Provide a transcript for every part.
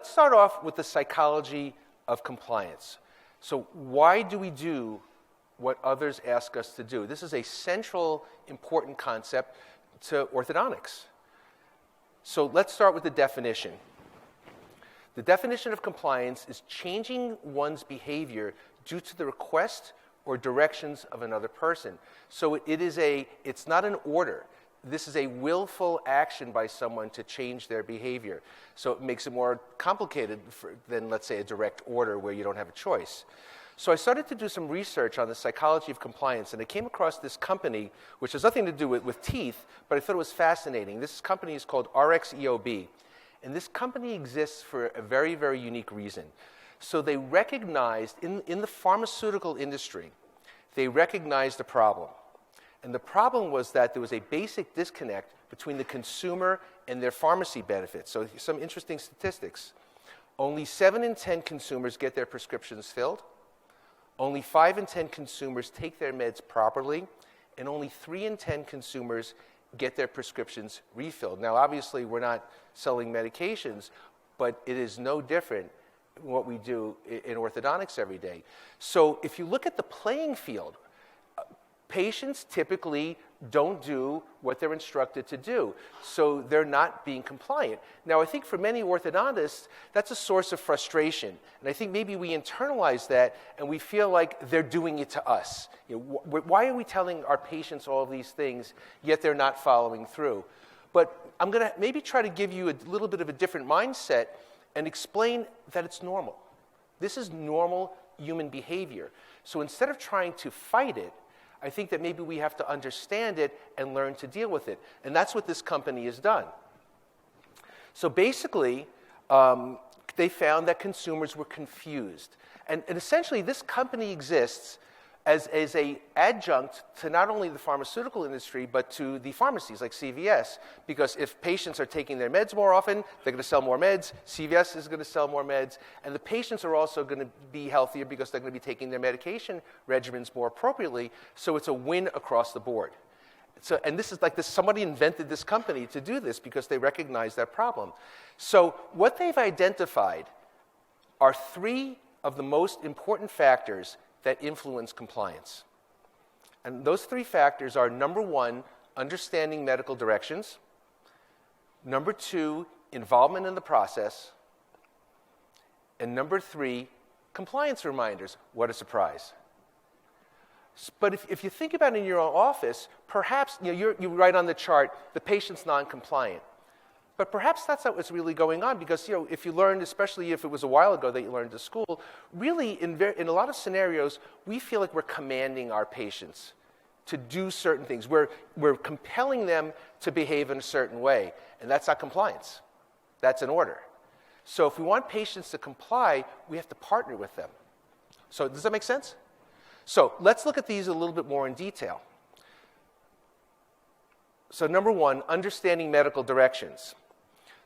let's start off with the psychology of compliance. So why do we do what others ask us to do? This is a central, important concept to orthodontics. So let's start with the definition. The definition of compliance is changing one's behavior due to the request or directions of another person. So it's not an order. This is a willful action by someone to change their behavior. So it makes it more complicated than, let's say, a direct order where you don't have a choice. So I started to do some research on the psychology of compliance, and I came across this company, which has nothing to do with teeth, but I thought it was fascinating. This company is called RxEOB, and this company exists for a very, very unique reason. So they recognized, in the pharmaceutical industry, they recognized a problem. And the problem was that there was a basic disconnect between the consumer and their pharmacy benefits. So some interesting statistics. Only 7 in 10 consumers get their prescriptions filled. Only 5 in 10 consumers take their meds properly. And only 3 in 10 consumers get their prescriptions refilled. Now, obviously, we're not selling medications, but it is no different than what we do in orthodontics every day. So if you look at the playing field, patients typically don't do what they're instructed to do, so they're not being compliant. Now, I think for many orthodontists, that's a source of frustration, and I think maybe we internalize that and we feel like they're doing it to us. Why are we telling our patients all of these things, yet they're not following through? But I'm going to maybe try to give you a little bit of a different mindset and explain that it's normal. This is normal human behavior. So instead of trying to fight it, I think that maybe we have to understand it and learn to deal with it. And that's what this company has done. So basically, they found that consumers were confused. And essentially, this company exists as an adjunct to not only the pharmaceutical industry, but to the pharmacies like CVS. Because if patients are taking their meds more often, they're going to sell more meds. CVS is going to sell more meds. And the patients are also going to be healthier because they're going to be taking their medication regimens more appropriately. So it's a win across the board. So, and this is like this, somebody invented this company to do this because they recognize that problem. So what they've identified are 3 of the most important factors that influence compliance. And those 3 factors are, number 1, understanding medical directions. Number 2, involvement in the process. And number 3, compliance reminders. What a surprise. But if you think about it in your own office, perhaps you write on the chart, the patient's non-compliant. But perhaps that's not what's really going on, because if you learned, especially if it was a while ago that you learned at school, really in a lot of scenarios, we feel like we're commanding our patients to do certain things. We're compelling them to behave in a certain way, and that's not compliance. That's an order. So if we want patients to comply, we have to partner with them. So does that make sense? So let's look at these a little bit more in detail. So number 1, understanding medical directions.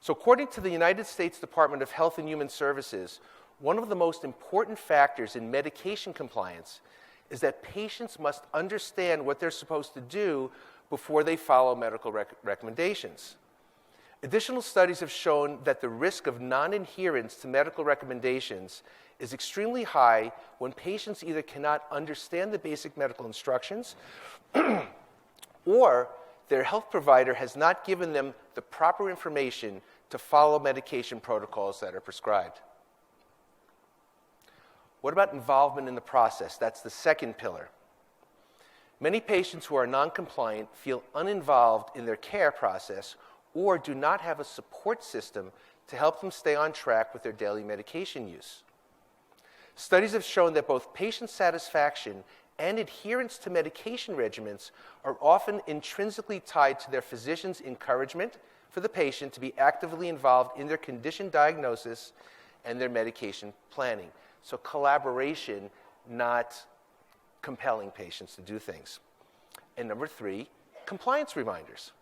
So according to the United States Department of Health and Human Services, one of the most important factors in medication compliance is that patients must understand what they're supposed to do before they follow medical recommendations. Additional studies have shown that the risk of non-adherence to medical recommendations is extremely high when patients either cannot understand the basic medical instructions or their health provider has not given them the proper information to follow medication protocols that are prescribed. What about involvement in the process? That's the second pillar. Many patients who are non-compliant feel uninvolved in their care process or do not have a support system to help them stay on track with their daily medication use. Studies have shown that both patient satisfaction and adherence to medication regimens are often intrinsically tied to their physician's encouragement for the patient to be actively involved in their condition diagnosis and their medication planning. So collaboration, not compelling patients to do things. And number 3, compliance reminders.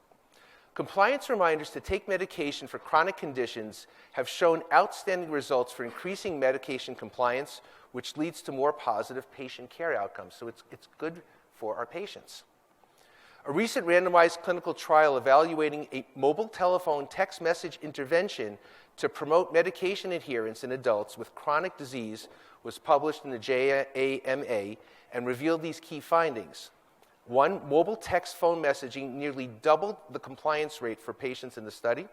Compliance reminders to take medication for chronic conditions have shown outstanding results for increasing medication compliance, which leads to more positive patient care outcomes. So it's good for our patients. A recent randomized clinical trial evaluating a mobile telephone text message intervention to promote medication adherence in adults with chronic disease was published in the JAMA and revealed these key findings. One, mobile text phone messaging nearly doubled the compliance rate for patients in the study.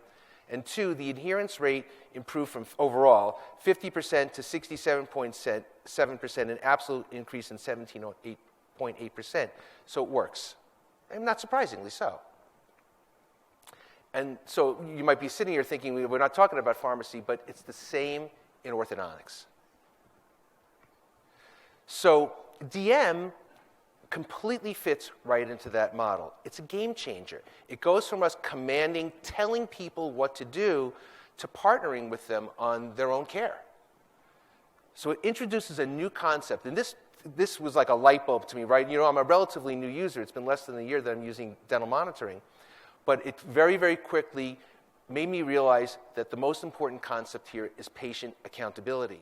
And two, the adherence rate improved from overall 50% to 67.7%, an absolute increase in 17.8%. So it works, and not surprisingly so. And so you might be sitting here thinking, we're not talking about pharmacy, but it's the same in orthodontics. So DM completely fits right into that model. It's a game changer. It goes from us commanding, telling people what to do, to partnering with them on their own care. So it introduces a new concept. And this was like a light bulb to me, right? You know, I'm a relatively new user. It's been less than a year that I'm using dental monitoring. But it very, very quickly made me realize that the most important concept here is patient accountability.